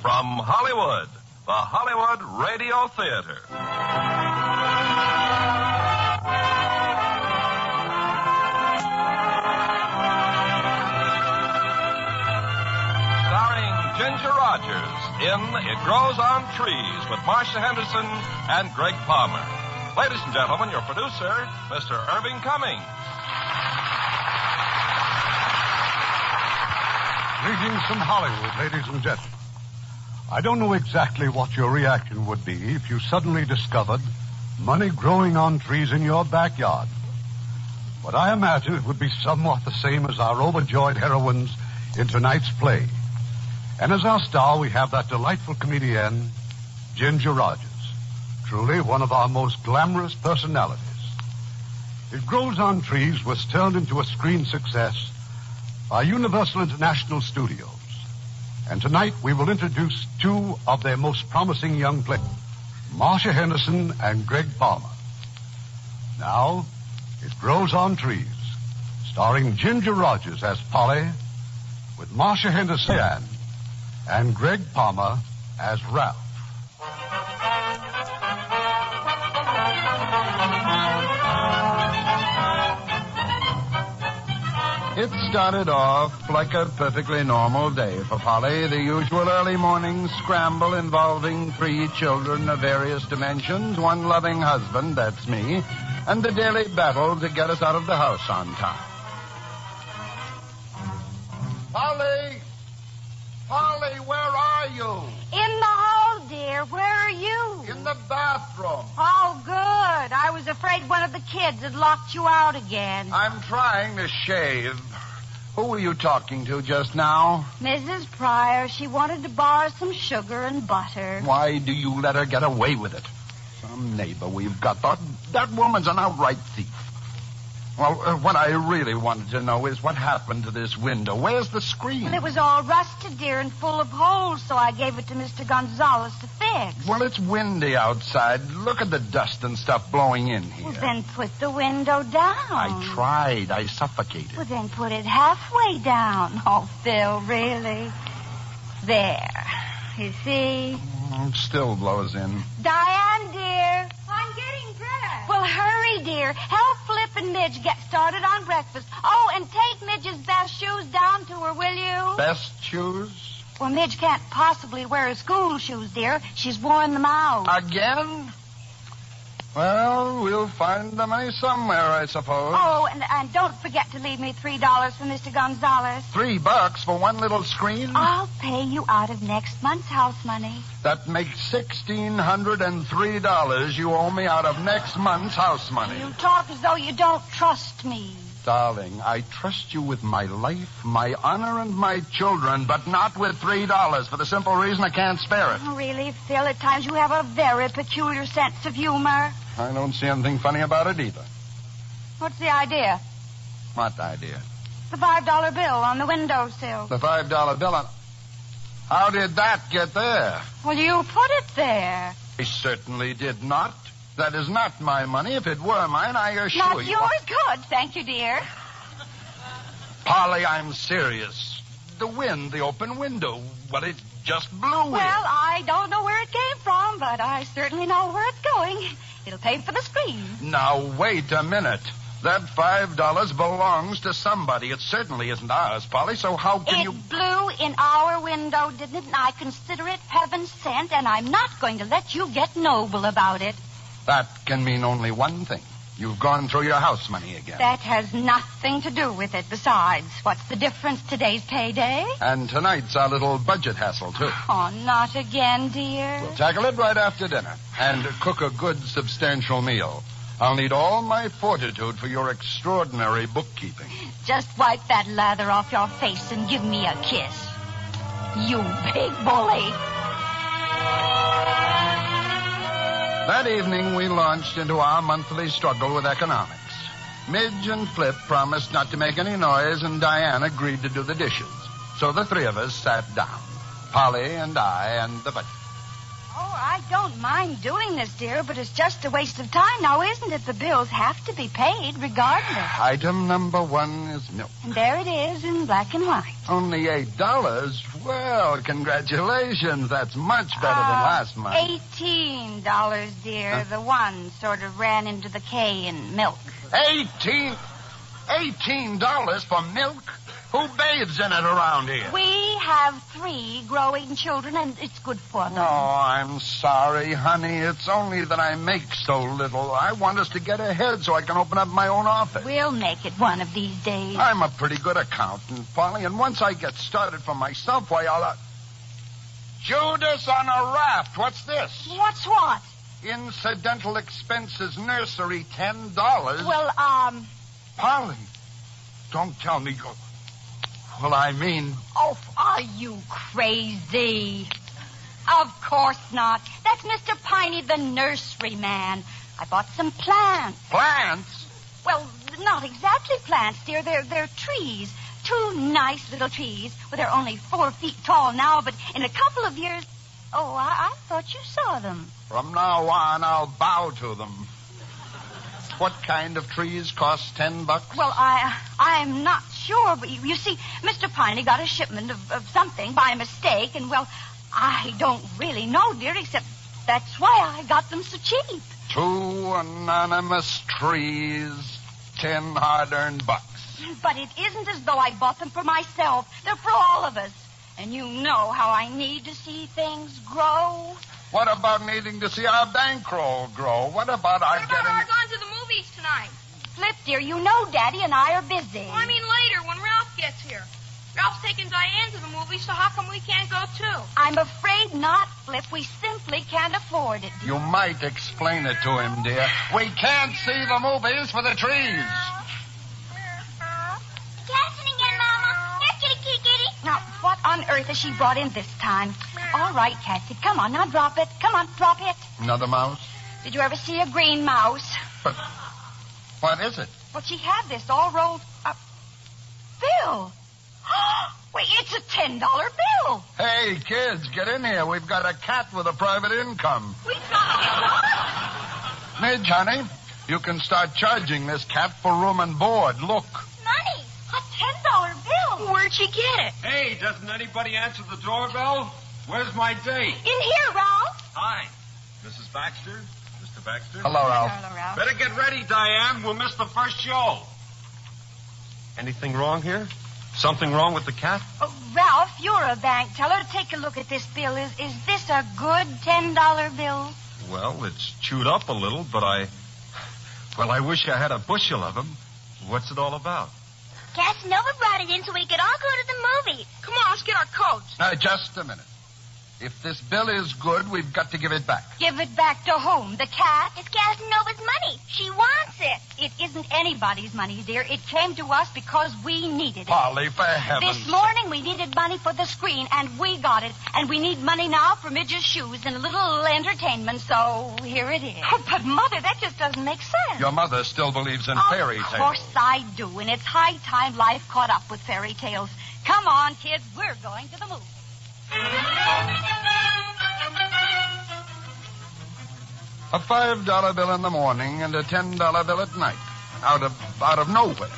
From Hollywood, the Hollywood Radio Theater. Starring Ginger Rogers in It Grows on Trees with Marcia Henderson and Greg Palmer. Ladies and gentlemen, your producer, Mr. Irving Cummings. Greetings from Hollywood, ladies and gentlemen. I don't know exactly what your reaction would be if you suddenly discovered money growing on trees in your backyard. But I imagine it would be somewhat the same as our overjoyed heroines in tonight's play. And as our star, we have that delightful comedienne, Ginger Rogers. Truly one of our most glamorous personalities. It Grows on Trees was turned into a screen success by Universal International Studios. And tonight we will introduce two of their most promising young players, Marcia Henderson and Greg Palmer. Now, It Grows on Trees, starring Ginger Rogers as Polly, with Marcia Henderson and Greg Palmer as Ralph. It started off like a perfectly normal day for Polly, the usual early morning scramble involving 3 children of various dimensions, 1 loving husband, that's me, and the daily battle to get us out of the house on time. Polly! Polly, where are you? In the hall, dear. Where are you? In the bathroom. Oh, good. I was afraid one of the kids had locked you out again. I'm trying to shave. Who were you talking to just now? Mrs. Pryor. She wanted to borrow some sugar and butter. Why do you let her get away with it? Some neighbor we've got thought that woman's an outright thief. Well, what I really wanted to know is what happened to this window. Where's the screen? Well, it was all rusted, dear, and full of holes, so I gave it to Mr. Gonzalez to fix. Well, it's windy outside. Look at the dust and stuff blowing in here. Well, then put the window down. I tried. I suffocated. Well, then put it halfway down. Oh, Phil, really? There. You see? It still blows in. Diane, dear. I'm getting dressed. Well, hurry, dear. Help Flip and Midge get started on breakfast. Oh, and take Midge's best shoes down to her, will you? Best shoes? Well, Midge can't possibly wear her school shoes, dear. She's worn them out. Again? Well, we'll find the money somewhere, I suppose. Oh, and don't forget to leave me $3 for Mr. Gonzalez. $3 for one little screen? I'll pay you out of next month's house money. That makes $1,603 you owe me out of next month's house money. You talk as though you don't trust me. Darling, I trust you with my life, my honor, and my children, but not with $3 for the simple reason I can't spare it. Oh, really, Phil, at times you have a very peculiar sense of humor. I don't see anything funny about it either. What's the idea? What idea? The $5 bill on the windowsill. The $5 bill on... How did that get there? Well, you put it there. I certainly did not. That is not my money. If it were mine, I assure Not you... yours? Good. Thank you, dear. Polly, I'm serious. The wind, the open window, well, it just blew in. Well, I don't know where it came from, but I certainly know where it's going. It'll pay for the screen. Now, wait a minute. That $5 belongs to somebody. It certainly isn't ours, Polly, so how can you... It blew in our window, didn't it? And I consider it heaven sent, and I'm not going to let you get noble about it. That can mean only one thing. You've gone through your house money again. That has nothing to do with it. Besides, what's the difference? Today's payday. And tonight's our little budget hassle, too. Oh, not again, dear. We'll tackle it right after dinner and cook a good, substantial meal. I'll need all my fortitude for your extraordinary bookkeeping. Just wipe that lather off your face and give me a kiss. You big bully. That evening, we launched into our monthly struggle with economics. Midge and Flip promised not to make any noise, and Diane agreed to do the dishes. So the 3 of us sat down, Polly and I and the budget. Oh, I don't mind doing this, dear, but it's just a waste of time now, isn't it? The bills have to be paid regardless. Item number 1 is milk. And there it is in black and white. Only $8? Well, congratulations. That's much better than last month. $18, dear. The one sort of ran into the K in milk. $18 for milk? Who bathes in it around here? We have 3 growing children, and it's good for them. Oh, I'm sorry, honey. It's only that I make so little. I want us to get ahead so I can open up my own office. We'll make it one of these days. I'm a pretty good accountant, Polly, and once I get started for myself, why, I'll... Judas on a raft. What's this? What's what? Incidental expenses, nursery, $10. Well, Polly, don't tell me... Well, I mean... Oh, are you crazy? Of course not. That's Mr. Piney, the nursery man. I bought some plants. Plants? Well, not exactly plants, dear. They're trees. 2 nice little trees. Well, they're only 4 feet tall now, but in a couple of years... Oh, I thought you saw them. From now on, I'll bow to them. What kind of trees cost $10? Well, I'm not sure, but you see, Mr. Piney got a shipment of something by mistake, and, well, I don't really know, dear, except that's why I got them so cheap. 2 anonymous trees, 10 hard-earned bucks. But it isn't as though I bought them for myself. They're for all of us. And you know how I need to see things grow. What about needing to see our bankroll grow? What about our What about getting... our going to the movies tonight? Flip, dear, you know Daddy and I are busy. Well, I mean later, when Ralph gets here. Ralph's taking Diane to the movies, so how come we can't go too? I'm afraid not, Flip. We simply can't afford it. You might explain it to him, dear. We can't see the movies for the trees. Jackson again, Mama. Here, kitty. Now, what on earth has she brought in this time? All right, Cassie, come on, now drop it. Come on, drop it. Another mouse? Did you ever see a green mouse? But what is it? Well, she had this all rolled up. Bill! Wait, it's a $10 bill. Hey, kids, get in here. We've got a cat with a private income. We've got what? Midge, honey, you can start charging this cat for room and board. Look. Money. A $10 bill. Where'd she get it? Hey, doesn't anybody answer the doorbell? Where's my date? In here, Ralph. Hi. Mrs. Baxter? Mr. Baxter? Hello, Ralph. Hello, Ralph. Better get ready, Diane. We'll miss the first show. Anything wrong here? Something wrong with the cat? Oh, Ralph, you're a bank teller. Take a look at this bill. Is this a good $10 bill? Well, it's chewed up a little, but I wish I had a bushel of them. What's it all about? Casanova brought it in so we could all go to the movies. Come on, let's get our coats. Just a minute. If this bill is good, we've got to give it back. Give it back to whom? The cat? It's Casanova's money. She wants it. It isn't anybody's money, dear. It came to us because we needed it. Polly, for heaven's This morning we needed money for the screen, and we got it. And we need money now for Midge's shoes and a little entertainment, so here it is. Oh, but, Mother, that just doesn't make sense. Your mother still believes in fairy tales. Of course I do, and it's high time life caught up with fairy tales. Come on, kids, we're going to the movies. A $5 bill in the morning and a $10 bill at night. Out of nowhere.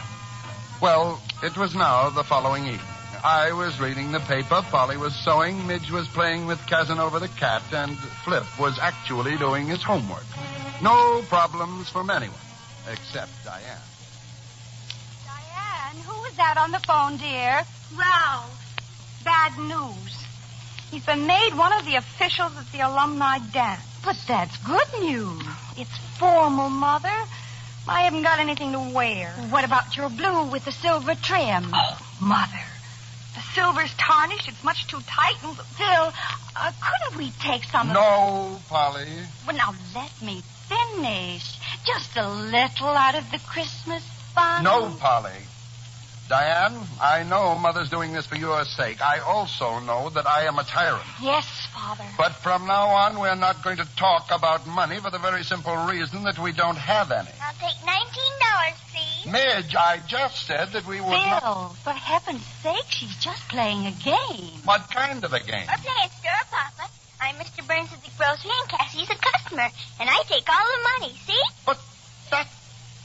Well, it was now the following evening. I was reading the paper, Polly was sewing, Midge was playing with Casanova the cat, and Flip was actually doing his homework. No problems from anyone, except Diane. Diane, who was that on the phone, dear? Ralph. Bad news. He's been made one of the officials at the alumni dance. But that's good news. It's formal, Mother. I haven't got anything to wear. What about your blue with the silver trim? Oh, Mother. The silver's tarnished. It's much too tight. And Phil, couldn't we take some of... No, Polly. Well, now, let me finish. Just a little out of the Christmas fun. No, Polly. Diane, I know Mother's doing this for your sake. I also know that I am a tyrant. Yes, Father. But from now on, we're not going to talk about money for the very simple reason that we don't have any. I'll take $19, please. Midge, I just said that we would not... Phil, for heaven's sake, she's just playing a game. What kind of a game? We're playing Stir, Papa. I'm Mr. Burns' grocery and Cassie's a customer. And I take all the money, see? But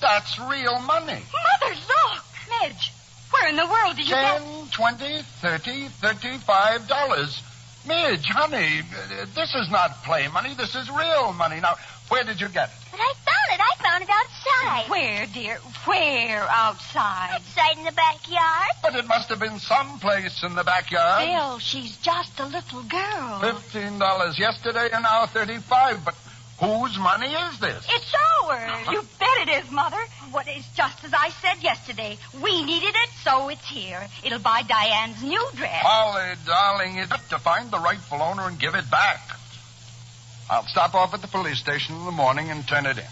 that's real money. Mother, look! Midge, where in the world did you get... $10, $20, $30, $35. Midge, honey, this is not play money. This is real money. Now, where did you get it? But I found it outside. Where, dear? Where outside? Outside in the backyard. But it must have been someplace in the backyard. Bill, she's just a little girl. $15 yesterday and now $35. But whose money is this? It's ours. You bet it is, Mother. Well, it's just as I said yesterday. We needed it, so it's here. It'll buy Diane's new dress. Polly, darling, it's up to find the rightful owner and give it back. I'll stop off at the police station in the morning and turn it in.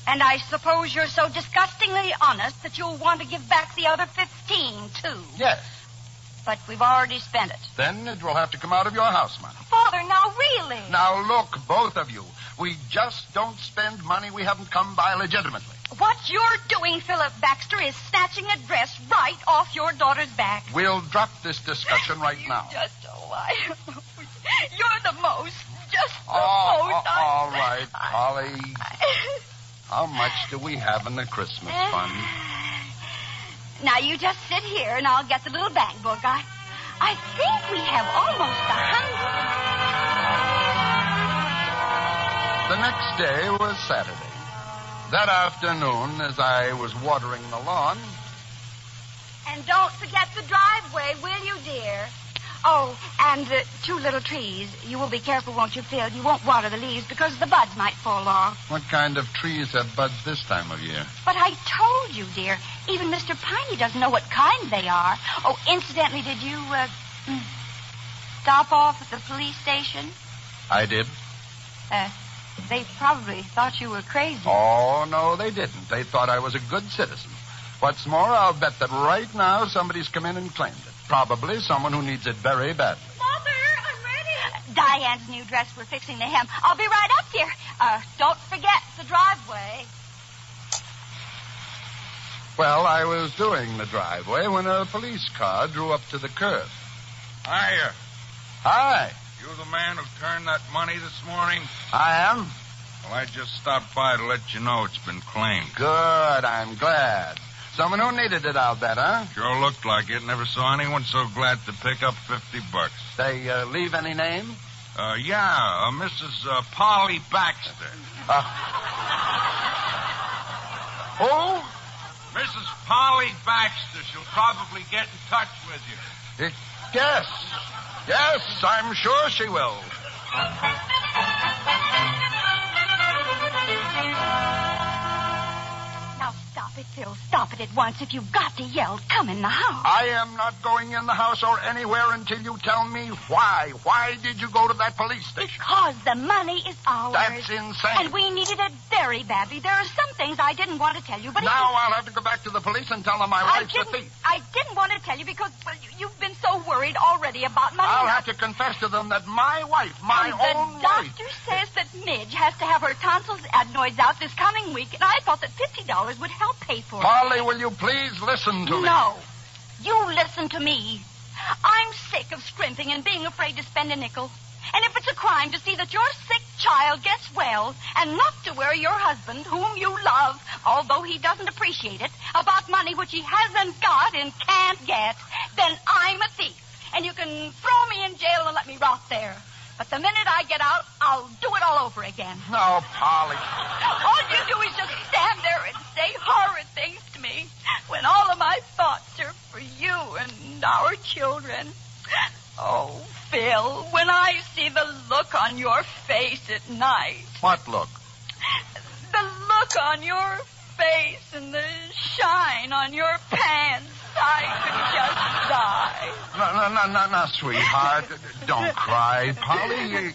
And I suppose you're so disgustingly honest that you'll want to give back the other 15, too. Yes. But we've already spent it. Then it will have to come out of your house money. Father, now really. Now, look, both of you. We just don't spend money we haven't come by legitimately. What you're doing, Philip Baxter, is snatching a dress right off your daughter's back. We'll drop this discussion right now. You just don't lie. You're the most. Just the most. All right, Polly. How much do we have in the Christmas fund? Now, you just sit here, and I'll get the little bank book. I think we have almost 100. The next day was Saturday. That afternoon, as I was watering the lawn... And don't forget the driveway, will you, dear? Oh, and 2 little trees. You will be careful, won't you, Phil? You won't water the leaves because the buds might fall off. What kind of trees have buds this time of year? But I told you, dear. Even Mr. Piney doesn't know what kind they are. Oh, incidentally, did you, stop off at the police station? I did. They probably thought you were crazy. Oh, no, they didn't. They thought I was a good citizen. What's more, I'll bet that right now somebody's come in and claimed it. Probably someone who needs it very badly. Mother, I'm ready. Diane's new dress. We're fixing the hem. I'll be right up, dear. Don't forget the driveway. Well, I was doing the driveway when a police car drew up to the curb. Hiya. Hi. You the man who turned that money this morning? I am. Well, I just stopped by to let you know it's been claimed. Good, I'm glad. Someone who needed it, I'll bet, huh? Sure looked like it. Never saw anyone so glad to pick up $50. They leave any name? Yeah, Mrs. Polly Baxter. Who? Mrs. Polly Baxter. She'll probably get in touch with you. Yes. Yes, I'm sure she will. Now, stop it, Phil. Stop it at once. If you've got to yell, come in the house. I am not going in the house or anywhere until you tell me why. Why did you go to that police station? Because the money is ours. That's insane. And we needed it very badly. There are some things I didn't want to tell you, but... Now I'll have to go back to the police and tell them my wife's a thief. I didn't want to tell you because, well, you've been so worried already about money. I'll have to confess to them that my wife, my own The doctor says that Midge has to have her tonsils adenoids out this coming week, and I thought that $50 would help pay for it. Polly, will you please listen to me? No. You listen to me. I'm sick of scrimping and being afraid to spend a nickel. And if it's a crime to see that your sick child gets well and not to worry your husband, whom you love, although he doesn't appreciate it, about money which he hasn't got and can't get, then I'm a thief. And you can throw me in jail and let me rot there. But the minute I get out, I'll do it all over again. No, Polly. All you do is just stand there and say horrid things to me when all of my thoughts are for you and our children. Oh, Phil, when I see the look on your face at night. What look? The look on your face and the shine on your pants. I could just die. No, sweetheart. Don't cry, Polly.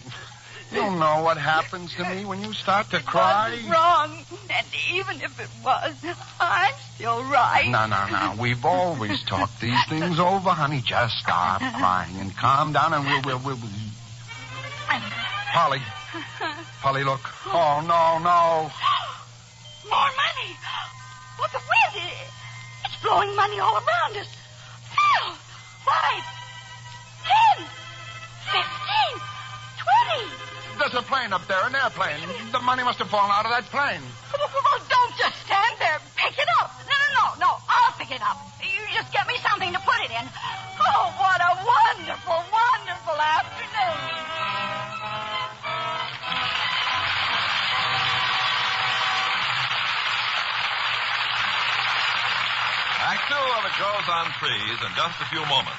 You know what happens to me when you start to cry. It wasn't wrong. And even if it was, I'm still right. No. We've always talked these things over, honey. Just stop crying and calm down and we'll... Polly, look. Oh, no. More money. What the wind? It's blowing money all around us. Phil, 5, 10, 15, 20. there's a plane up there, an airplane. The money must have fallen out of that plane. Well, don't just stand there. Pick it up. No. I'll pick it up. You just get me something to put it in. Oh, what a wonderful, wonderful afternoon. Act 2 of It Grows on Trees in just a few moments.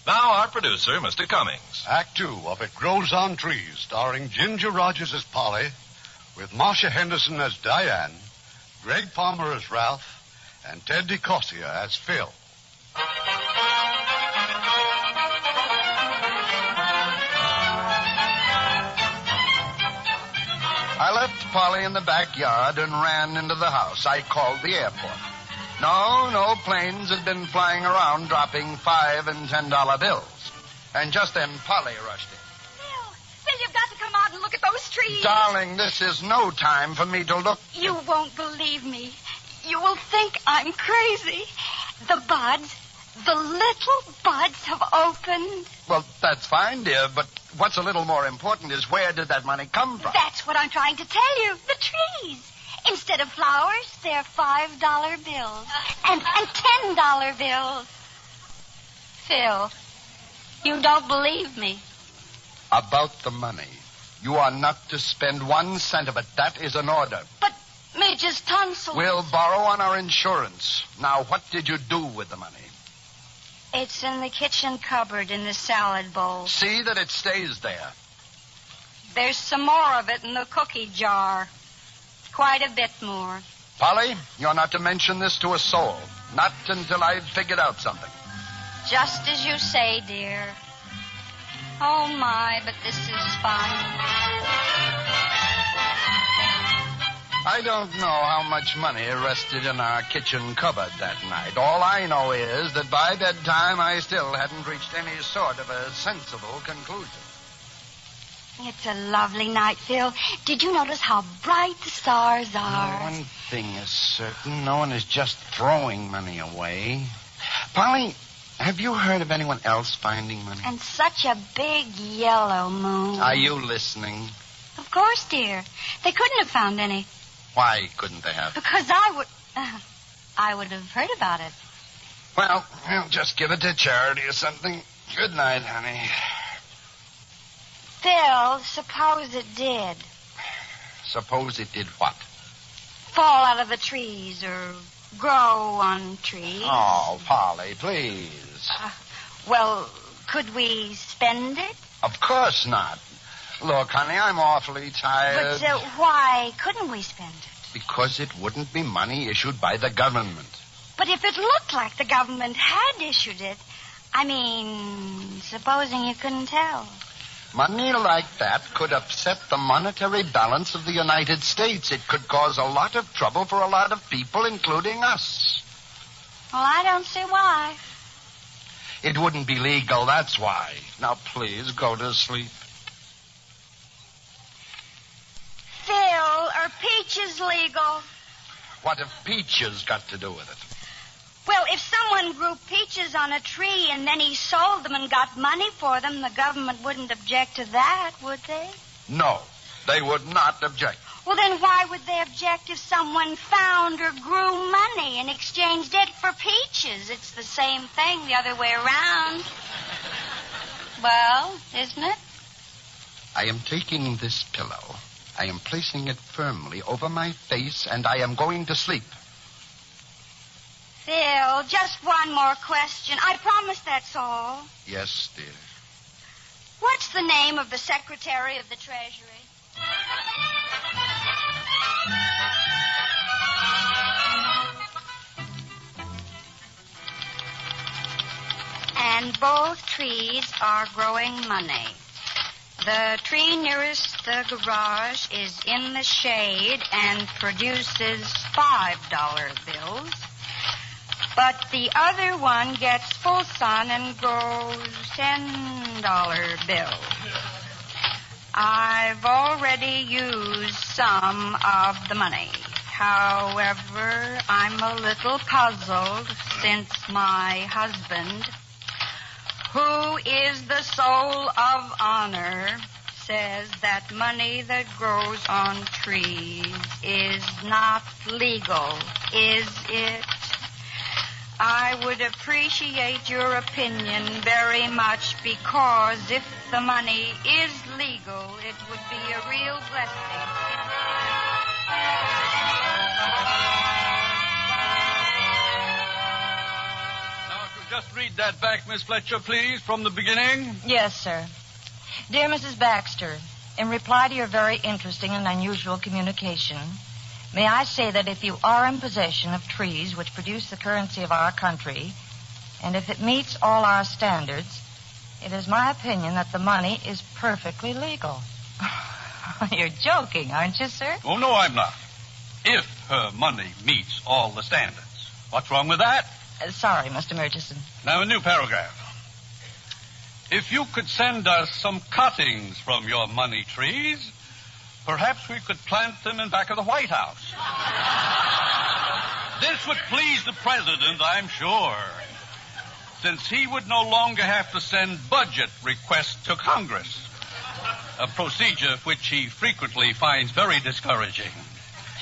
Now, our producer, Mr. Cummings. Act 2 of It Grows on Trees, starring Ginger Rogers as Polly, with Marcia Henderson as Diane, Greg Palmer as Ralph, and Ted DeCorsia as Phil. I left Polly in the backyard and ran into the house. I called the airport. No planes had been flying around dropping $5 and $10 bills. And just then Polly rushed in. Phil, you've got to come out and look at those trees. Darling, this is no time for me to look. You won't believe me. You will think I'm crazy. The little buds have opened. Well, that's fine, dear, but what's a little more important is where did that money come from? That's what I'm trying to tell you. The trees. Instead of flowers, they're $5 bills and $10 bills. Phil, you don't believe me. About the money. You are not to spend 1 cent of it. That is an order. But Midge's tonsils. We'll borrow on our insurance. Now, what did you do with the money? It's in the kitchen cupboard in the salad bowl. See that it stays there. There's some more of it in the cookie jar. Quite a bit more. Polly, you're not to mention this to a soul. Not until I've figured out something. Just as you say, dear. Oh, my, but this is fun. I don't know how much money rested in our kitchen cupboard that night. All I know is that by bedtime I still hadn't reached any sort of a sensible conclusion. It's a lovely night, Phil. Did you notice how bright the stars are? One thing is certain. No one is just throwing money away. Polly, have you heard of anyone else finding money? And such a big yellow moon. Are you listening? Of course, dear. They couldn't have found any. Why couldn't they have? Because I would have heard about it. Well, we'll just give it to charity or something. Good night, honey. Phil, suppose it did. Suppose it did what? Fall out of the trees or grow on trees. Oh, Polly, please. Well, could we spend it? Of course not. Look, honey, I'm awfully tired. But why couldn't we spend it? Because it wouldn't be money issued by the government. But if it looked like the government had issued it, I mean, supposing you couldn't tell. Money like that could upset the monetary balance of the United States. It could cause a lot of trouble for a lot of people, including us. Well, I don't see why. It wouldn't be legal, that's why. Now, please, go to sleep. Phil, are peaches legal? What have peaches got to do with it? Well, if someone grew peaches on a tree and then he sold them and got money for them, the government wouldn't object to that, would they? No, they would not object. Well, then why would they object if someone found or grew money and exchanged it for peaches? It's the same thing the other way around. Well, isn't it? I am taking this pillow. I am placing it firmly over my face, and I am going to sleep. Phil, just one more question. I promise that's all. Yes, dear. What's the name of the Secretary of the Treasury? And both trees are growing money. The tree nearest the garage is in the shade and produces $5 bills. But the other one gets full sun and grows $10 bills. I've already used some of the money. However, I'm a little puzzled since my husband, who is the soul of honor, says that money that grows on trees is not legal, is it? I would appreciate your opinion very much because if the money is legal, it would be a real blessing. Now, if you'll just read that back, Miss Fletcher, please, from the beginning. Yes, sir. Dear Mrs. Baxter, in reply to your very interesting and unusual communication, may I say that if you are in possession of trees which produce the currency of our country, and if it meets all our standards, it is my opinion that the money is perfectly legal. You're joking, aren't you, sir? Oh, no, I'm not. If her money meets all the standards. What's wrong with that? Sorry, Mr. Murchison. Now, a new paragraph. If you could send us some cuttings from your money trees, perhaps we could plant them in back of the White House. This would please the president, I'm sure, since he would no longer have to send budget requests to Congress, a procedure which he frequently finds very discouraging.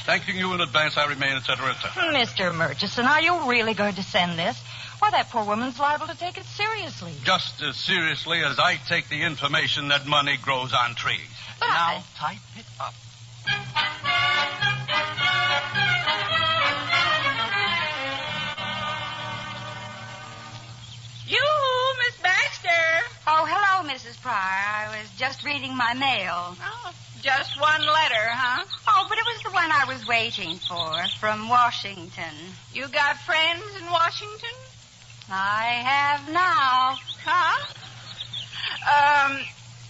Thanking you in advance, I remain, etc., etc. Mr. Murchison, are you really going to send this? Why, that poor woman's liable to take it seriously. Just as seriously as I take the information that money grows on trees. But now, type it up. You, Miss Baxter. Oh, hello, Mrs. Pryor. I was just reading my mail. Oh, just one letter, huh? Oh, but it was the one I was waiting for from Washington. You got friends in Washington? I have now. Huh?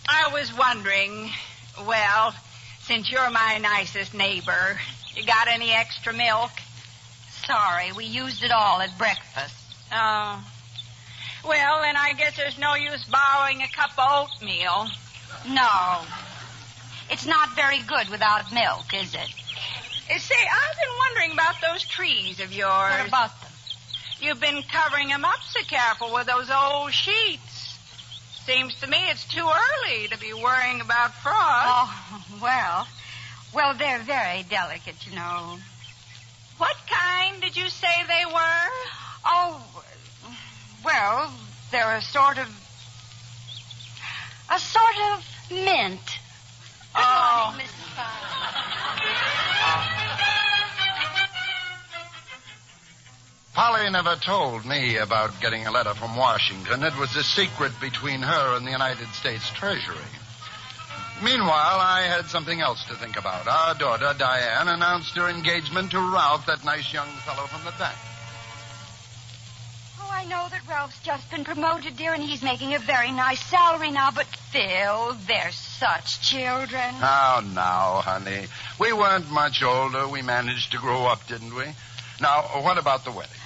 I was wondering, well, since you're my nicest neighbor, you got any extra milk? Sorry, we used it all at breakfast. Oh. Well, then I guess there's no use borrowing a cup of oatmeal. No. It's not very good without milk, is it? Say, I've been wondering about those trees of yours. What about them? You've been covering them up so careful with those old sheets. Seems to me it's too early to be worrying about frost. Oh, well, they're very delicate, you know. What kind did you say they were? Oh, well, they're a sort of mint. Oh. Good morning, Mrs. Pryor. Polly never told me about getting a letter from Washington. It was a secret between her and the United States Treasury. Meanwhile, I had something else to think about. Our daughter, Diane, announced her engagement to Ralph, that nice young fellow from the bank. Oh, I know that Ralph's just been promoted, dear, and he's making a very nice salary now, but Phil, they're such children. Oh, now, honey. We weren't much older. We managed to grow up, didn't we? Now, what about the wedding?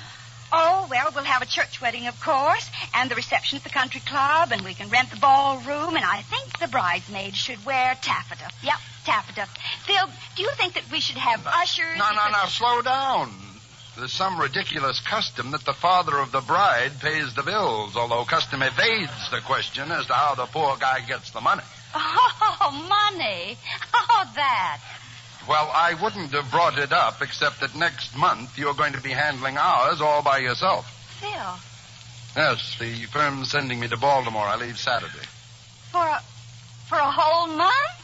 Oh, well, we'll have a church wedding, of course, and the reception at the country club, and we can rent the ballroom, and I think the bridesmaids should wear taffeta. Yep, taffeta. Phil, do you think that we should have ushers? No, slow down. There's some ridiculous custom that the father of the bride pays the bills, although custom evades the question as to how the poor guy gets the money. Oh, money. Oh, that. Well, I wouldn't have brought it up, except that next month you're going to be handling ours all by yourself. Phil. Yes, the firm's sending me to Baltimore. I leave Saturday. For a whole month?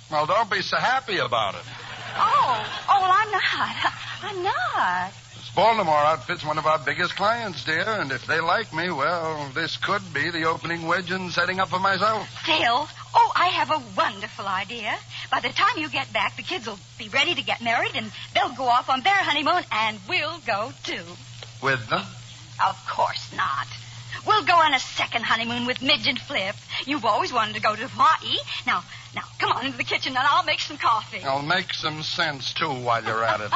Well, don't be so happy about it. Oh, well, I'm not. I'm not. This Baltimore outfit's one of our biggest clients, dear, and if they like me, well, this could be the opening wedge in setting up for myself. Phil, I have a wonderful idea. By the time you get back, the kids will be ready to get married, and they'll go off on their honeymoon, and we'll go, too. With them? Of course not. We'll go on a second honeymoon with Midge and Flip. You've always wanted to go to Hawaii. Now, come on into the kitchen, and I'll make some coffee. I'll make some sense, too, while you're at it.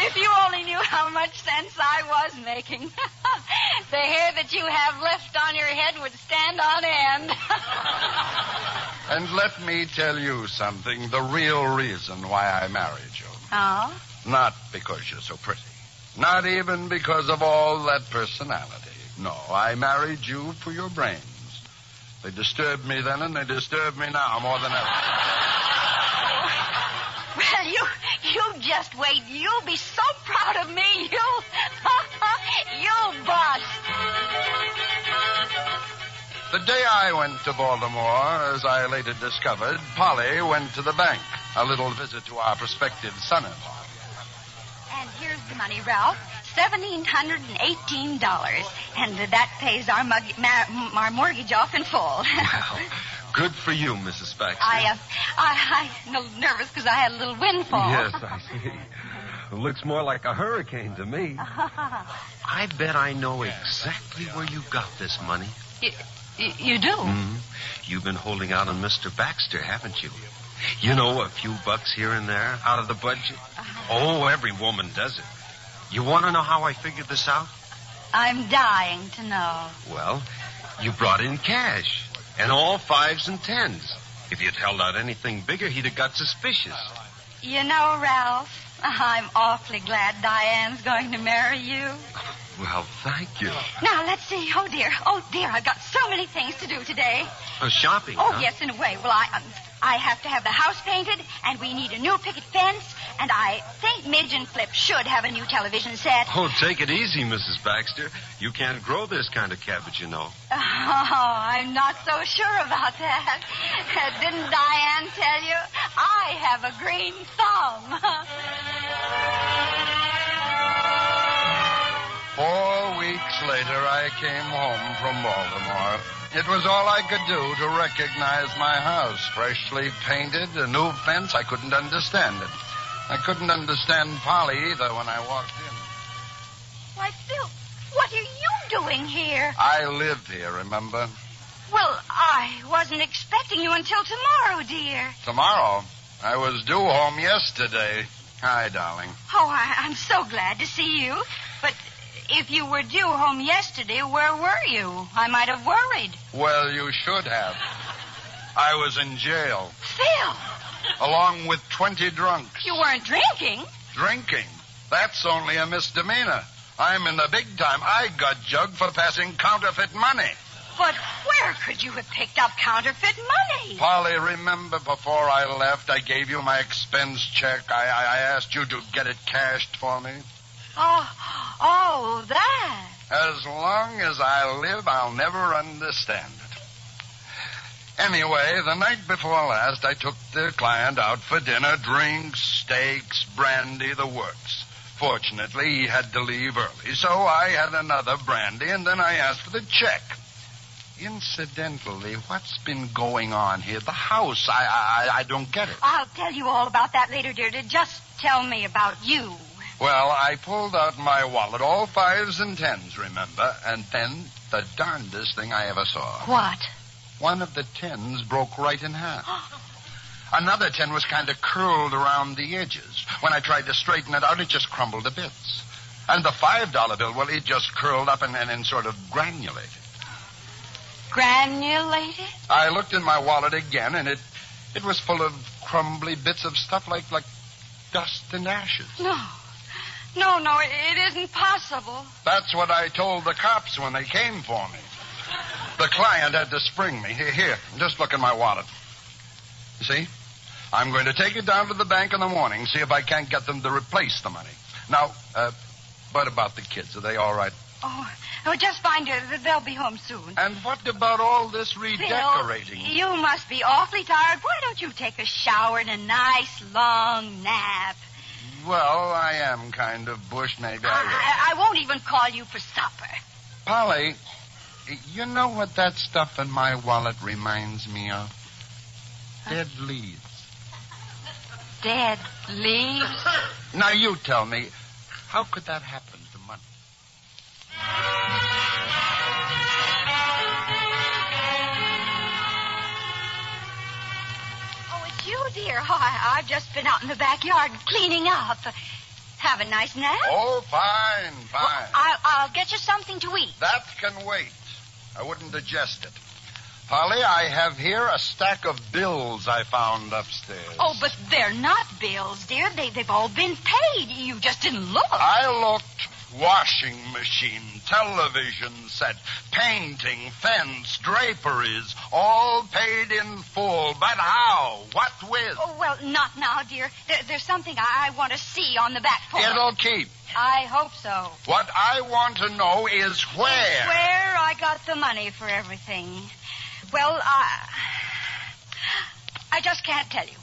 If you only knew how much sense I was making. The hair that you have left on your head would stand on end. And let me tell you something, the real reason why I married you. Oh? Not because you're so pretty. Not even because of all that personality. No, I married you for your brains. They disturbed me then, and they disturb me now more than ever. Well, you just wait. You'll be so proud of me. You'll bust. The day I went to Baltimore, as I later discovered, Polly went to the bank. A little visit to our prospective son-in-law. And here's the money, Ralph. $1,718. And that pays our mortgage off in full. Well, good for you, Mrs. Baxter. I'm a little nervous because I had a little windfall. Yes, I see. It looks more like a hurricane to me. I bet I know exactly where you got this money. You do? Mm-hmm. You've been holding out on Mr. Baxter, haven't you? You know, a few bucks here and there out of the budget. Oh, every woman does it. You want to know how I figured this out? I'm dying to know. Well, you brought in cash, and all 5s and 10s. If you'd held out anything bigger, he'd have got suspicious. You know, Ralph, I'm awfully glad Diane's going to marry you. Well, thank you. Now, let's see. Oh, dear, I've got so many things to do today. Shopping, Oh, huh? yes, in a way. Well, I have to have the house painted, and we need a new picket fence, and I think Midge and Flip should have a new television set. Oh, take it easy, Mrs. Baxter. You can't grow this kind of cabbage, you know. Oh, I'm not so sure about that. Didn't Diane tell you? I have a green thumb. 4 weeks later, I came home from Baltimore. It was all I could do to recognize my house. Freshly painted, a new fence. I couldn't understand it. I couldn't understand Polly either when I walked in. Why, Phil, what are you doing here? I lived here, remember? Well, I wasn't expecting you until tomorrow, dear. Tomorrow? I was due home yesterday. Hi, darling. Oh, I'm so glad to see you. But if you were due home yesterday, where were you? I might have worried. Well, you should have. I was in jail. Phil! Along with 20 drunks. You weren't drinking? Drinking? That's only a misdemeanor. I'm in the big time. I got jugged for passing counterfeit money. But where could you have picked up counterfeit money? Polly, remember before I left, I gave you my expense check. I asked you to get it cashed for me. Oh, that. As long as I live, I'll never understand it. Anyway, the night before last, I took the client out for dinner, drinks, steaks, brandy, the works. Fortunately, he had to leave early, so I had another brandy, and then I asked for the check. Incidentally, what's been going on here? The house, I don't get it. I'll tell you all about that later, dear. Just tell me about you. Well, I pulled out my wallet, all 5s and 10s, remember? And then the darndest thing I ever saw. What? One of the 10s broke right in half. Another 10 was kind of curled around the edges. When I tried to straighten it out, it just crumbled to bits. And the $5 bill, well, it just curled up and sort of granulated. Granulated? I looked in my wallet again, and it was full of crumbly bits of stuff like dust and ashes. No, it isn't possible. That's what I told the cops when they came for me. The client had to spring me. Here, just look in my wallet. You see? I'm going to take it down to the bank in the morning, see if I can't get them to replace the money. Now, what about the kids? Are they all right? Oh, just fine, dear. They'll be home soon. And what about all this redecorating? Phil, you must be awfully tired. Why don't you take a shower and a nice long nap? Well, I am kind of bushed. Maybe I won't even call you for supper. Polly, you know what that stuff in my wallet reminds me of? Dead leaves. Dead leaves? Now, you tell me, how could that happen to money? You, dear. Oh, I've just been out in the backyard cleaning up. Have a nice nap? Oh, fine. Well, I'll get you something to eat. That can wait. I wouldn't digest it. Polly, I have here a stack of bills I found upstairs. Oh, but they're not bills, dear. They've all been paid. You just didn't look. I looked. washing machine, television set, painting, fence, draperies, all paid in full. But how? What with? Oh, well, not now, dear. There's something I want to see on the back porch. It'll keep. I hope so. What I want to know is where. Where I got the money for everything. Well, I just can't tell you.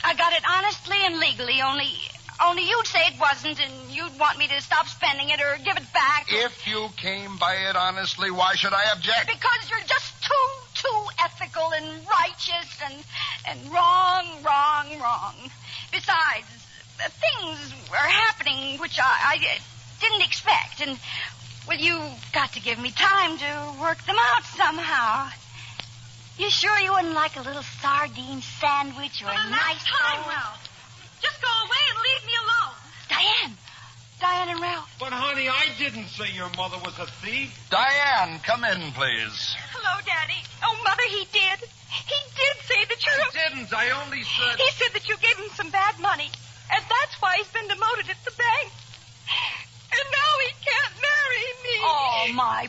I got it honestly and legally, only you'd say it wasn't, and you'd want me to stop spending it or give it back. If you came by it honestly, why should I object? Because you're just too ethical and righteous and wrong. Besides, things are happening which I didn't expect, and, well, you've got to give me time to work them out somehow. You sure you wouldn't like a little sardine sandwich or a nice time, Ralph. Just go away and leave me alone. Diane and Ralph. But, honey, I didn't say your mother was a thief. Diane, come in, please. Hello, Daddy. Oh, Mother, he did. He did say that you're... I didn't. I only said... He said that you gave him some bad money, and that's why he's been demoted at the bank. And now he can't marry me. Oh, my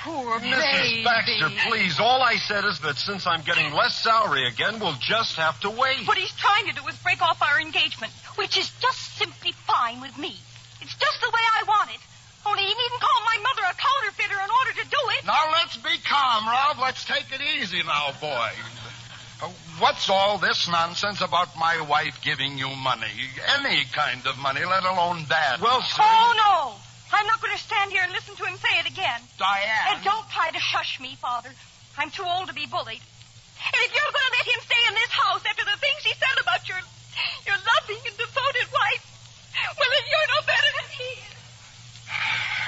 poor baby. Mrs. Baxter, please. All I said is that since I'm getting less salary again, we'll just have to wait. What he's trying to do is break off our engagement, which is just simply fine with me. It's just the way I want it. Only he needn't call my mother a counterfeiter in order to do it. Now, let's be calm, Ralph. Let's take it easy now, boy. What's all this nonsense about my wife giving you money? Any kind of money, let alone that. Well, sir... Oh, no. I'm not going to stand here and listen to him say it again. Diane. And don't try to hush me, Father. I'm too old to be bullied. And if you're going to let him stay in this house after the things he said about your loving and devoted wife, well, then you're no better than he is.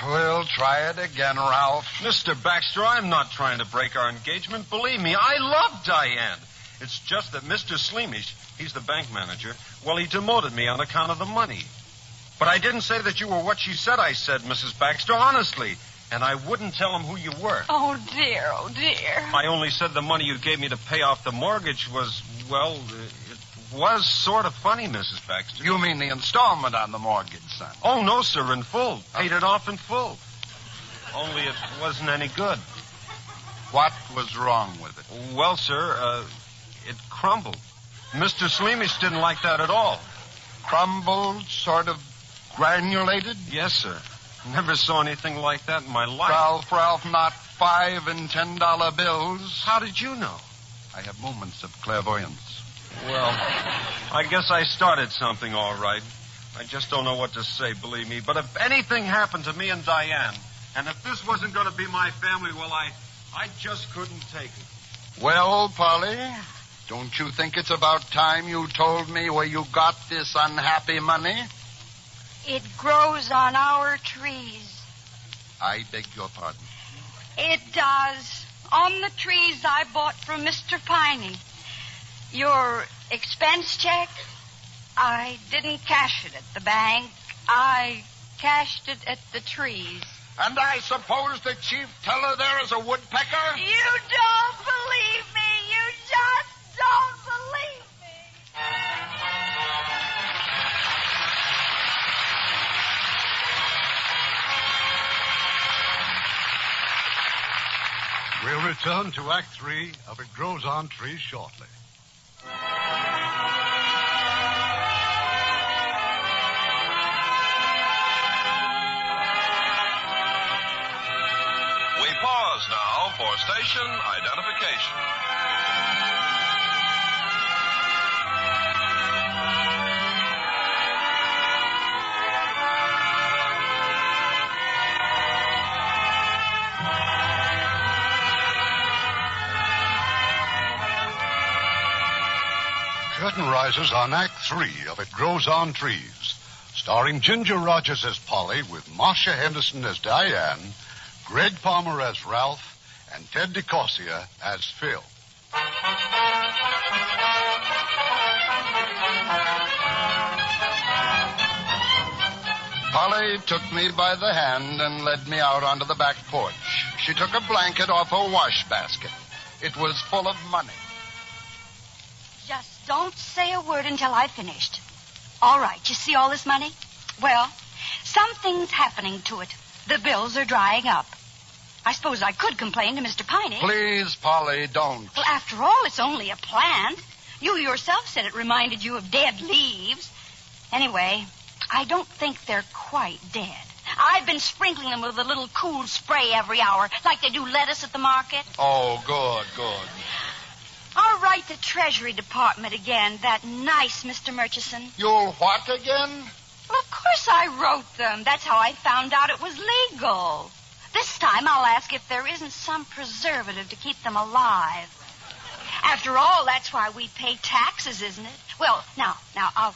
We'll try it again, Ralph. Mr. Baxter, I'm not trying to break our engagement. Believe me, I love Diane. It's just that Mr. Sleemish, he's the bank manager, well, he demoted me on account of the money. But I didn't say that you were what she said I said, Mrs. Baxter, honestly. And I wouldn't tell him who you were. Oh, dear. I only said the money you gave me to pay off the mortgage was, well, it was sort of funny, Mrs. Baxter. You mean the installment on the mortgage, son? Oh, no, sir, in full. Paid it off in full. Only it wasn't any good. What was wrong with it? Well, sir, it crumbled. Mr. Sleemish didn't like that at all. Crumbled, sort of granulated? Yes, sir. Never saw anything like that in my life. Ralph, not $5 and $10 bills. How did you know? I have moments of clairvoyance. Well, I guess I started something all right. I just don't know what to say, believe me. But if anything happened to me and Diane, and if this wasn't going to be my family, well, I just couldn't take it. Well, Polly, don't you think it's about time you told me where you got this unhappy money? It grows on our trees. I beg your pardon. It does. On the trees I bought from Mr. Piney. Your expense check, I didn't cash it at the bank. I cashed it at the trees. And I suppose the chief teller there is a woodpecker? You don't believe me. You just don't believe me. We'll return to Act 3 of It Grows on Trees shortly. We pause now for station identification. Curtain rises on Act 3 of It Grows on Trees, starring Ginger Rogers as Polly, with Marcia Henderson as Diane, Greg Palmer as Ralph, and Ted DeCorsia as Phil. Polly took me by the hand and led me out onto the back porch. She took a blanket off her wash basket. It was full of money. Just don't say a word until I've finished. All right, you see all this money? Well, Something's happening to it. The bills are drying up. I suppose I could complain to Mr. Piney. Please, Polly, don't. Well, after all, it's only a plant. You yourself said it reminded you of dead leaves. Anyway, I don't think they're quite dead. I've been sprinkling them with a little cool spray every hour, like they do lettuce at the market. Oh, good. I'll write the Treasury Department again, that nice Mr. Murchison. You'll what again? Well, of course I wrote them. That's how I found out it was legal. This time I'll ask if there isn't some preservative to keep them alive. After all, that's why we pay taxes, isn't it? Well, now,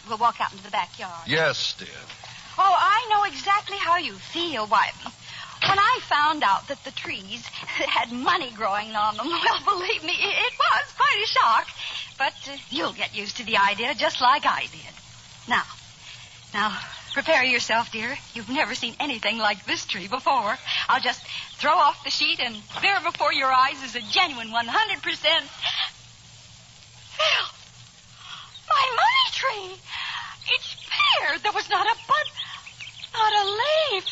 we'll walk out into the backyard. Yes, dear. Oh, I know exactly how you feel. Why, when I found out that the trees had money growing on them, well, believe me, it was quite a shock. But you'll get used to the idea just like I did. Now, prepare yourself, dear. You've never seen anything like this tree before. I'll just throw off the sheet, and there before your eyes is a genuine 100%. Phil, my money tree. It's bare. There was not a bud, not a leaf.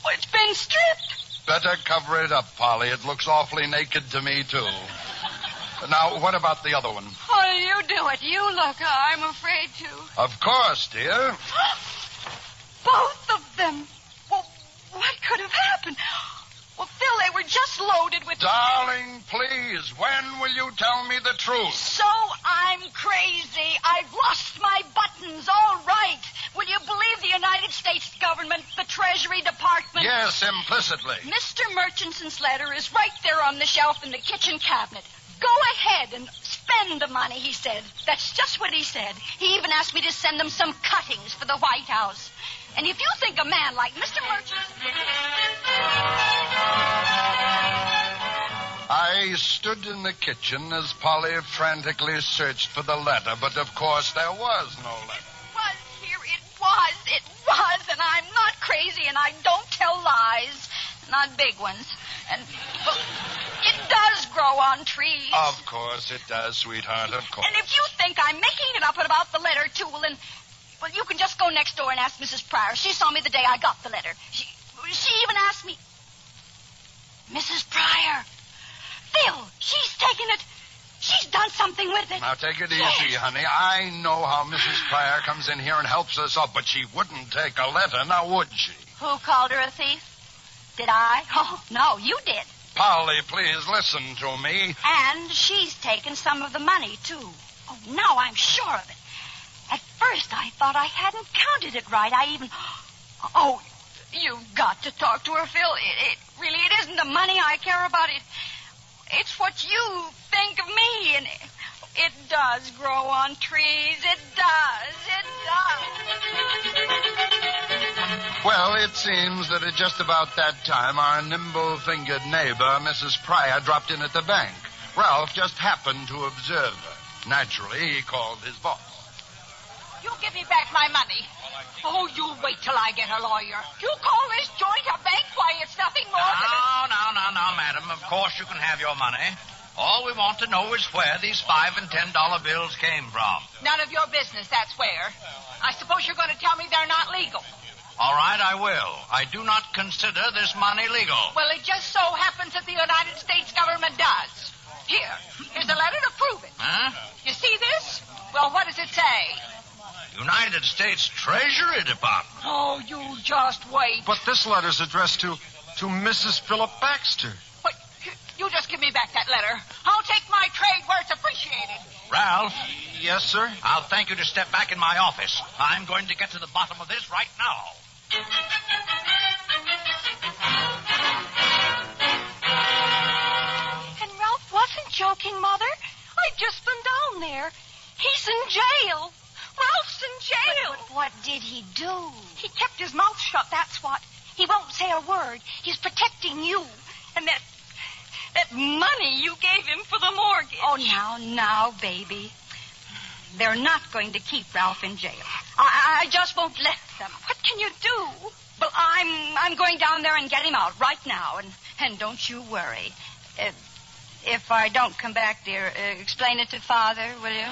Oh, it's been stripped. Better cover it up, Polly. It looks awfully naked to me, too. Now, what about the other one? Oh, you do it. You look. I'm afraid to. Of course, dear. Both of them. Well, what could have happened? Well, Phil, they were just loaded with... Darling, please, when will you tell me the truth? So I'm crazy. I've lost my buttons. All right. Will you believe the United States government, the Treasury Department? Yes, implicitly. Mr. Murchison's letter is right there on the shelf in the kitchen cabinet. Go ahead and spend the money, he said. That's just what he said. He even asked me to send them some cuttings for the White House. And if you think a man like Mr. Murchison... I stood in the kitchen as Polly frantically searched for the letter, but of course there was no letter. It was, and I'm not crazy, and I don't tell lies. Not big ones. And well, it does grow on trees. Of course it does, sweetheart, of course. And if you think I'm making it up about the letter, too, well, you can just go next door and ask Mrs. Pryor. She saw me the day I got the letter. She even asked me... Mrs. Pryor. Phil, she's taken it. She's done something with it. Now, take it easy, honey. I know how Mrs. Pryor comes in here and helps us up, but she wouldn't take a letter, now would she? Who called her a thief? Did I? Oh, no, you did. Polly, please listen to me. And she's taken some of the money, too. Oh, now I'm sure of it. At first, I thought I hadn't counted it right. Oh, you've got to talk to her, Phil. It isn't the money I care about. It's what you think of me, and it does grow on trees. It does. Well, it seems that at just about that time, our nimble-fingered neighbor, Mrs. Pryor, dropped in at the bank. Ralph just happened to observe her. Naturally, he called his boss. You give me back my money. Oh, you wait till I get a lawyer. You call this joint a bank? Why, it's nothing more than... No, madam. Of course you can have your money. All we want to know is where these $5 and $10 bills came from. None of your business, that's where. I suppose you're going to tell me they're not legal. All right, I will. I do not consider this money legal. Well, it just so happens that the United States government does. Here's a letter to prove it. Huh? You see this? Well, what does it say? United States Treasury Department. Oh, you just wait. But this letter's addressed to Mrs. Philip Baxter. What? You just give me back that letter. I'll take my trade where it's appreciated. Ralph? Yes, sir? I'll thank you to step back in my office. I'm going to get to the bottom of this right now. And Ralph wasn't joking, Mother. I'd just been down there. He's in jail. Ralph's in jail. But what did he do? He kept his mouth shut, that's what. He won't say a word. He's protecting you. And that money you gave him for the mortgage. Oh, now, baby. They're not going to keep Ralph in jail. I just won't let them. What can you do? Well, I'm going down there and get him out right now. And don't you worry. If I don't come back, dear, explain it to Father, will you?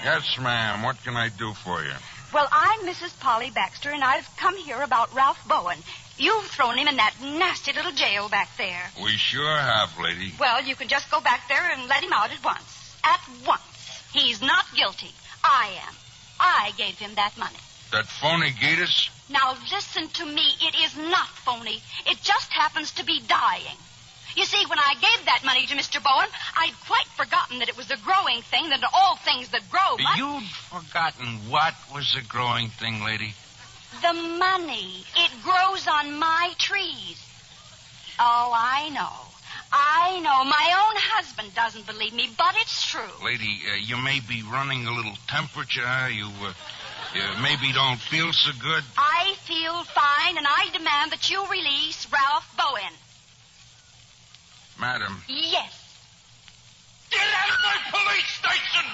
Yes, ma'am. What can I do for you? Well, I'm Mrs. Polly Baxter, and I've come here about Ralph Bowen. You've thrown him in that nasty little jail back there. We sure have, lady. Well, you can just go back there and let him out at once. At once. He's not guilty. I am. I gave him that money. That phony Gatus? Now, listen to me. It is not phony. It just happens to be dying. You see, when I gave that money to Mr. Bowen, I'd quite forgotten that it was a growing thing, that all things that grow must... You'd forgotten what was a growing thing, lady? The money. It grows on my trees. Oh, I know. I know. My own husband doesn't believe me, but it's true. Lady, you may be running a little temperature. You maybe don't feel so good. I feel fine, and I demand that you release Ralph Bowen. Madam. Yes. Get out of my police station!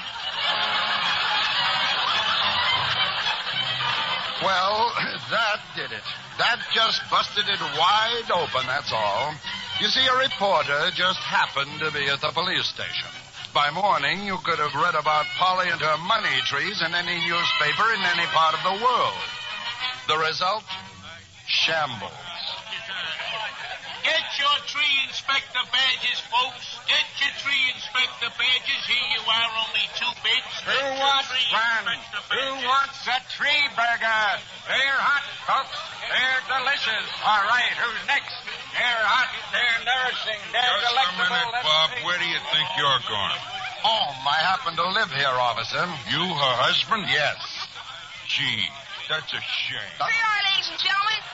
Well, that did it. That just busted it wide open, that's all. You see, a reporter just happened to be at the police station. By morning, you could have read about Polly and her money trees in any newspaper in any part of the world. The result? Shambles. Get your tree inspector badges, folks. Get your tree inspector badges. Here you are, only 2 bits. Who wants fun? Who wants a tree burger? They're hot, folks. They're delicious. All right, who's next? They're hot, they're nourishing, they're Just delectable. a minute, Bob. Where do you think you're going? Home. I happen to live here, officer. You her husband? Yes. Gee, that's a shame. Here you are, ladies and gentlemen.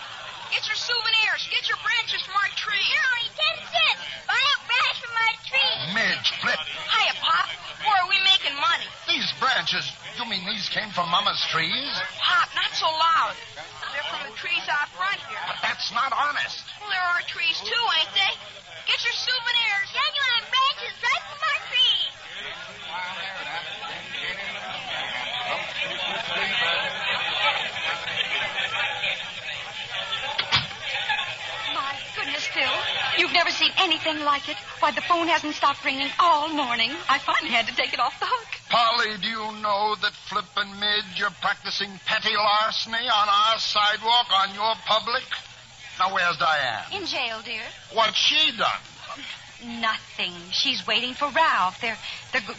Get your souvenirs. Get your branches from our tree. Here, only 10 cents. Buy a branch from our tree. Midge, flip. Hiya, Pop. Where are we making money? These branches, you mean these came from Mama's trees? Pop, not so loud. They're from the trees out front here. But that's not honest. Well, there are trees, too, ain't they? Get your souvenirs. Genuine branches right from our tree. My goodness, Phil. You've never seen anything like it. Why, the phone hasn't stopped ringing all morning. I finally had to take it off the hook. Polly, do you know that Flip and Midge are practicing petty larceny on our sidewalk, on your public? Now, where's Diane? In jail, dear. What's she done? Nothing. She's waiting for Ralph. They're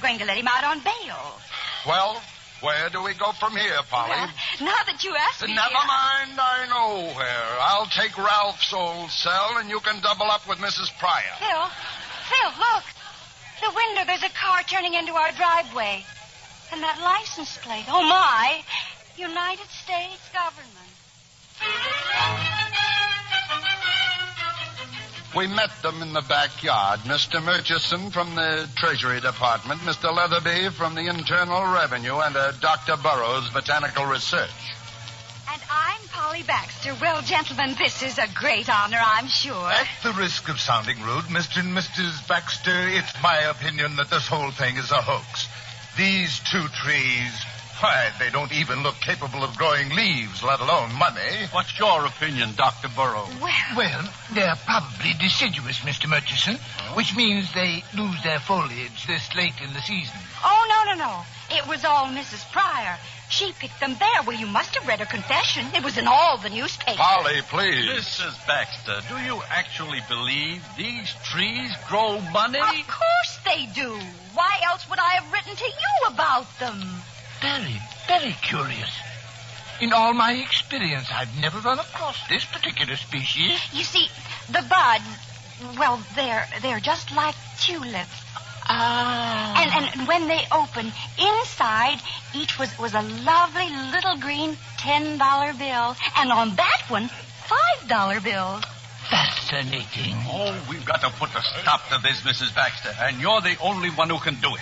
going to let him out on bail. Well, where do we go from here, Polly? Well, now that you ask me... Never mind, I know where. I'll take Ralph's old cell, and you can double up with Mrs. Pryor. Phil, look. The window, there's a car turning into our driveway. And that license plate. Oh, my. United States government. We met them in the backyard. Mr. Murchison from the Treasury Department, Mr. Leatherby from the Internal Revenue, and Dr. Burroughs, Botanical Research. And I'm Polly Baxter. Well, gentlemen, this is a great honor, I'm sure. At the risk of sounding rude, Mr. and Mrs. Baxter, it's my opinion that this whole thing is a hoax. These 2 trees, why, they don't even look capable of growing leaves, let alone money. What's your opinion, Dr. Burroughs? Well, they're probably deciduous, Mr. Murchison, which means they lose their foliage this late in the season. Oh, no. It was all Mrs. Pryor. She picked them there. Well, you must have read her confession. It was in all the newspapers. Polly, please. Mrs. Baxter, do you actually believe these trees grow money? Of course they do. Why else would I have written to you about them? Very, very curious. In all my experience, I've never run across this particular species. You see, the buds, well, they're just like tulips. Ah. And when they open, inside, each was a lovely little green $10 bill. And on that one, $5 bill. Fascinating. Oh, we've got to put a stop to this, Mrs. Baxter, and you're the only one who can do it.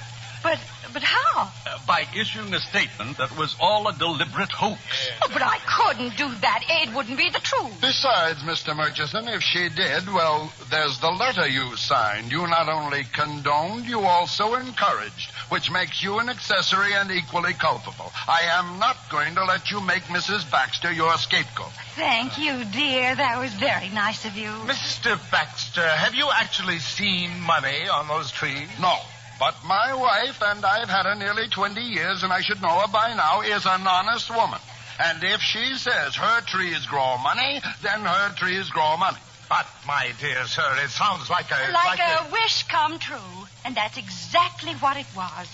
But how? By issuing a statement that was all a deliberate hoax. Oh, but I couldn't do that. It wouldn't be the truth. Besides, Mr. Murchison, if she did, well, there's the letter you signed. You not only condoned, you also encouraged, which makes you an accessory and equally culpable. I am not going to let you make Mrs. Baxter your scapegoat. Thank you, dear. That was very nice of you. Mr. Baxter, have you actually seen money on those trees? No. But my wife, and I've had her nearly 20 years, and I should know her by now, is an honest woman. And if she says her trees grow money, then her trees grow money. But, my dear sir, it sounds like a... Like a wish come true. And that's exactly what it was.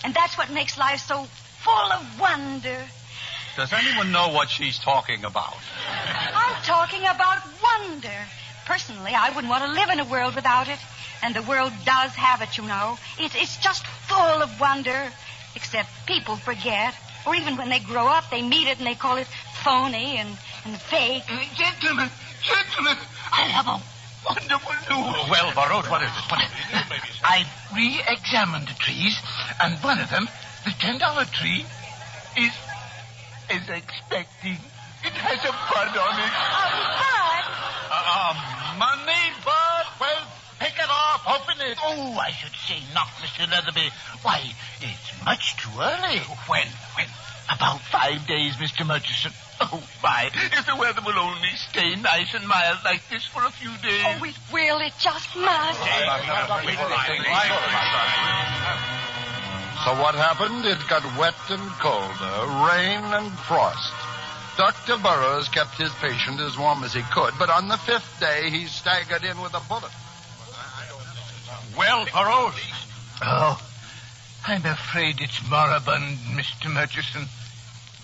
And that's what makes life so full of wonder. Does anyone know what she's talking about? I'm talking about wonder. Personally, I wouldn't want to live in a world without it. And the world does have it, you know. It's just full of wonder. Except people forget. Or even when they grow up, they meet it and they call it phony and fake. Gentlemen, I have a wonderful news. Well, Burroughs, what is it? I've re-examined the trees, and one of them, the $10 tree, is expecting. It has a bud on it. Money bud? Well, pick it off, open it. Oh, I should say not, Mr. Leatherby. Why, it's much too early. When? About 5 days, Mr. Murchison. Oh, my. If the weather will only stay nice and mild like this for a few days. Oh, it will. It just must. So what happened? It got wet and colder, rain and frost. Dr. Burroughs kept his patient as warm as he could, but on the 5th day, he staggered in with a bullet. Well, Burroughs. Oh, I'm afraid it's moribund, Mr. Murchison.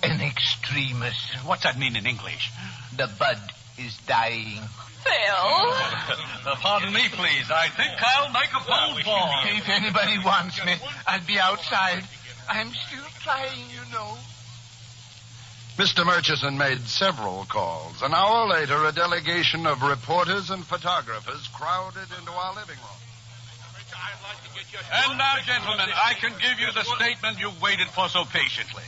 An extremis. What's that mean in English? The bud is dying. Phil? Pardon me, please. I think I'll make a phone call. If anybody wants me, I'll be outside. I'm still trying, you know. Mr. Murchison made several calls. An hour later, a delegation of reporters and photographers crowded into our living room. And now, gentlemen, I can give you the statement you waited for so patiently.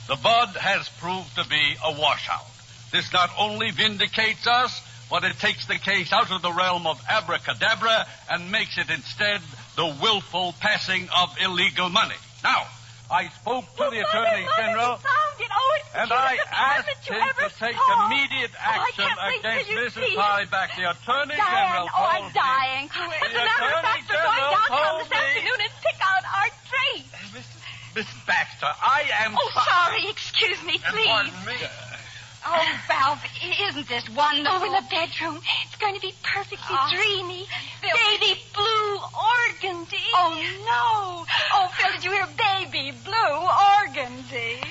The bud has proved to be a washout. This not only vindicates us, but it takes the case out of the realm of abracadabra and makes it instead the willful passing of illegal money. Now, I spoke to the Attorney General, and I asked him to take immediate action against Mrs. Polly Baxter. The Attorney General told I'm dying. As a matter of fact, we're going downtown this afternoon and pick out our tree. Mrs. Baxter, I am... Oh, sorry. Excuse me, please. Pardon me. Oh, Ralph, isn't this wonderful? Oh, in the bedroom. It's going to be perfectly dreamy. Phil. Baby blue organdy. Oh, no. Oh, Phil, did you hear baby blue organdy?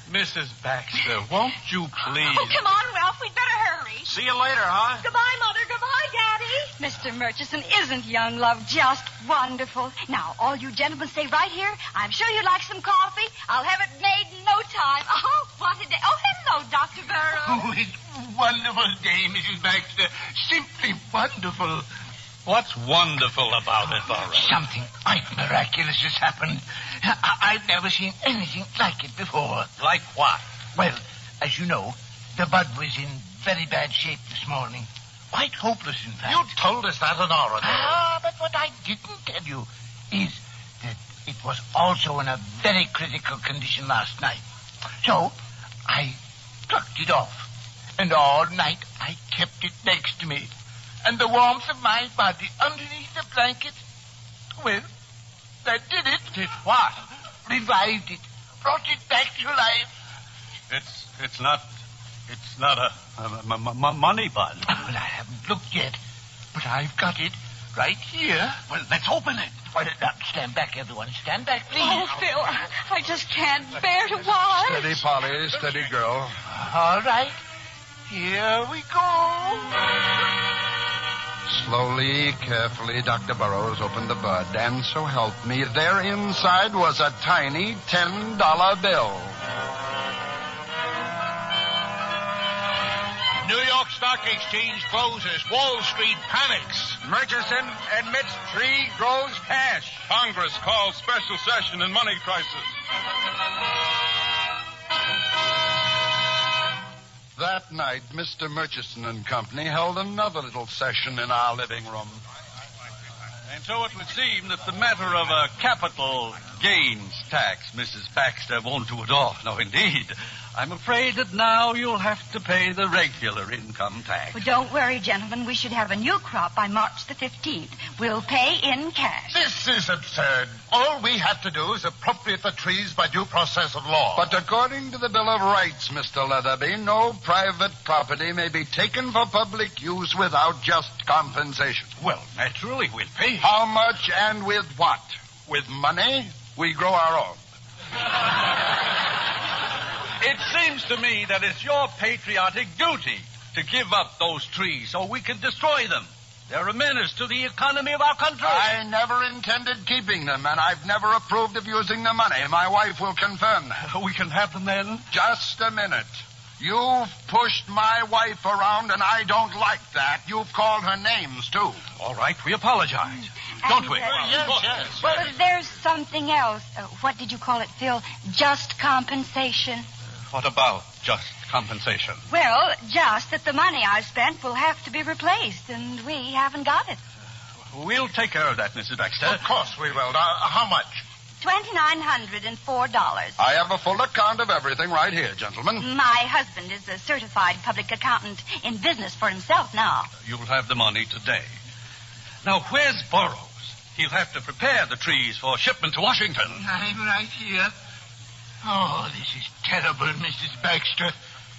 Mrs. Baxter, won't you please... Oh, come on, Ralph. We'd better hurry. See you later, huh? Goodbye, Mother. Goodbye, Daddy. Mr. Murchison, isn't young love just wonderful? Now, all you gentlemen stay right here. I'm sure you'd like some coffee. I'll have it made in no time. Oh, what a day. Oh, hello, Dr. Burroughs. Oh, it's a wonderful day, Mrs. Baxter. Simply wonderful. What's wonderful about it, Burroughs? Something quite miraculous has happened. I've never seen anything like it before. Like what? Well, as you know, the bud was in very bad shape this morning. Quite hopeless, in fact. You told us that an hour ago. But what I didn't tell you is that it was also in a very critical condition last night. So, I plucked it off. And all night I kept it next to me. And the warmth of my body underneath the blanket, well, that did it. Did what? Revived it. Brought it back to life. It's not a money bud. Well, I haven't looked yet, but I've got it right here. Well, let's open it. Well, now, stand back, everyone. Stand back, please. Oh, Phil, I just can't bear to watch. Steady, Polly. Steady, girl. All right. Here we go. Slowly, carefully, Dr. Burroughs opened the bud, and so help me, there inside was a tiny $10 bill. New York Stock Exchange closes. Wall Street panics. Murchison admits tree grows cash. Congress calls special session in money crisis. That night, Mr. Murchison and Company held another little session in our living room. And so it would seem that the matter of a capital gains tax, Mrs. Baxter won't do at all. No, indeed. I'm afraid that now you'll have to pay the regular income tax. Well, don't worry, gentlemen. We should have a new crop by March the 15th. We'll pay in cash. This is absurd. All we have to do is appropriate the trees by due process of law. But according to the Bill of Rights, Mr. Leatherby, no private property may be taken for public use without just compensation. Well, naturally, we'll pay. How much and with what? With money? We grow our own. It seems to me that it's your patriotic duty to give up those trees so we can destroy them. They're a menace to the economy of our country. I never intended keeping them, and I've never approved of using the money. My wife will confirm that. We can have them then? Just a minute. You've pushed my wife around, and I don't like that. You've called her names, too. All right, we apologize. Don't we? Yes. Well, there's something else. What did you call it, Phil? Just compensation? What about just compensation? Well, just that the money I've spent will have to be replaced, and we haven't got it. We'll take care of that, Mrs. Baxter. Of course we will. How much? $2,904. I have a full account of everything right here, gentlemen. My husband is a certified public accountant in business for himself now. You'll have the money today. Now, where's Burroughs? He'll have to prepare the trees for shipment to Washington. I'm right here. Oh, this is terrible, Mrs. Baxter.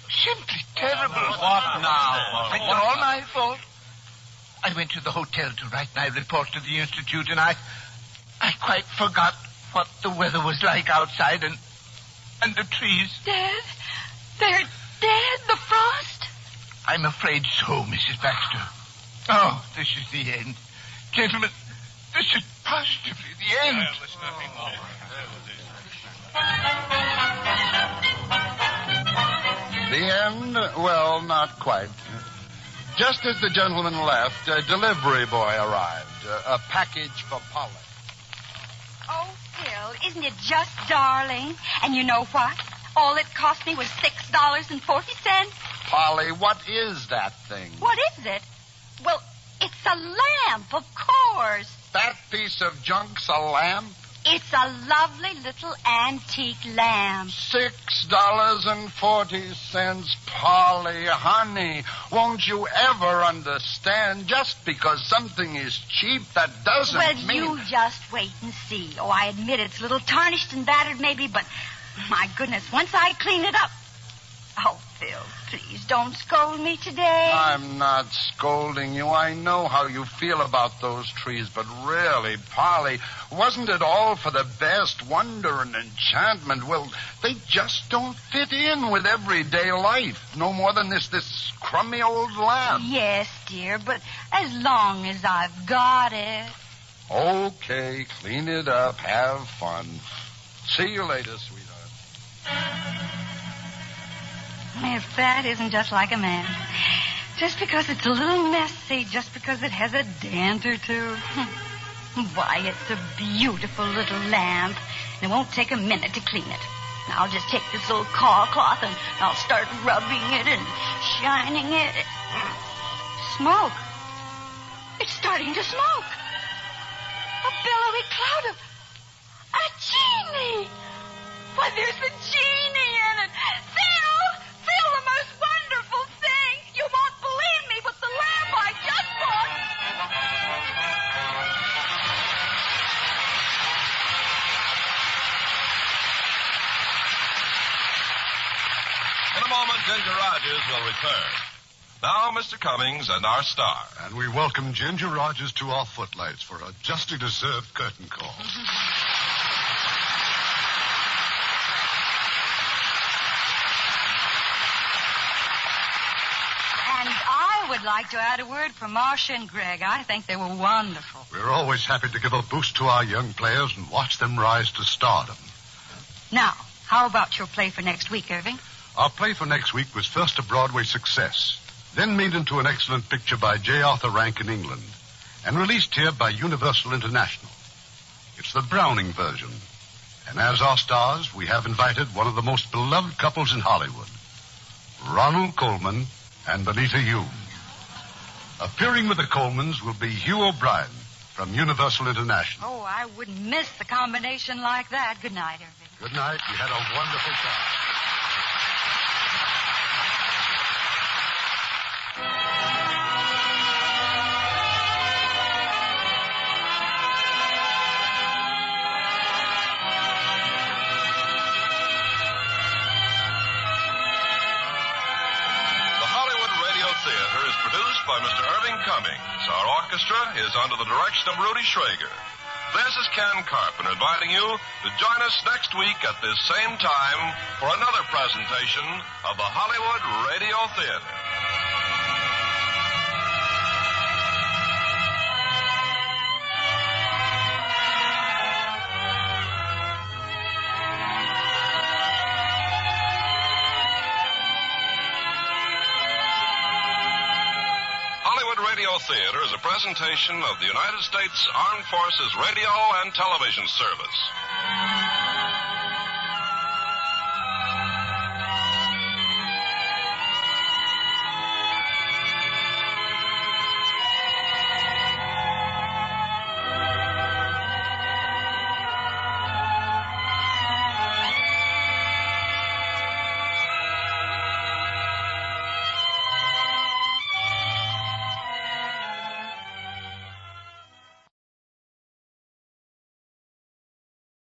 Simply terrible. What now? It's all my fault. I went to the hotel to write my report to the Institute, and I quite forgot what the weather was like outside, and the trees. Dead? They're dead? The frost? I'm afraid so, Mrs. Baxter. Oh, this is the end. Gentlemen, this is positively the end. The end? Well, not quite. Just as the gentleman left, a delivery boy arrived. A package for Polly. Oh, Phil, isn't it just darling? And you know what? All it cost me was $6.40. Polly, what is that thing? What is it? Well, it's a lamp, of course. That piece of junk's a lamp? It's a lovely little antique lamp. $6.40, Polly, honey. Won't you ever understand? Just because something is cheap, that doesn't mean... Well, you just wait and see. Oh, I admit it's a little tarnished and battered maybe, but my goodness, once I clean it up... Oh, Phil, please don't scold me today. I'm not scolding you. I know how you feel about those trees, but really, Polly, wasn't it all for the best? Wonder and enchantment. Well, they just don't fit in with everyday life. No more than this crummy old lamp. Yes, dear, but as long as I've got it. Okay, clean it up. Have fun. See you later, sweetheart. If that isn't just like a man. Just because it's a little messy, just because it has a dent or two. Why, it's a beautiful little lamp. And it won't take a minute to clean it. Now, I'll just take this little caw cloth and I'll start rubbing it and shining it. Smoke. It's starting to smoke. A billowy cloud of... a genie! Why, there's a genie in it. Phil, the most wonderful thing. You won't believe me, but the lamp I just bought... In a moment, Ginger Rogers will return. Now, Mr. Cummings and our star. And we welcome Ginger Rogers to our footlights for a justly deserved curtain call. And I would like to add a word for Marcia and Greg. I think they were wonderful. We're always happy to give a boost to our young players and watch them rise to stardom. Now, how about your play for next week, Irving? Our play for next week was first a Broadway success, then made into an excellent picture by J. Arthur Rank in England, and released here by Universal International. It's the Browning version. And as our stars, we have invited one of the most beloved couples in Hollywood, Ronald Colman and Benita Hume. Appearing with the Colmans will be Hugh O'Brien from Universal International. Oh, I wouldn't miss the combination like that. Good night, Irving. Good night. We had a wonderful time. Our orchestra is under the direction of Rudy Schrager. This is Ken Carpenter inviting you to join us next week at this same time for another presentation of the Hollywood Radio Theater. Radio Theater is a presentation of the United States Armed Forces Radio and Television Service.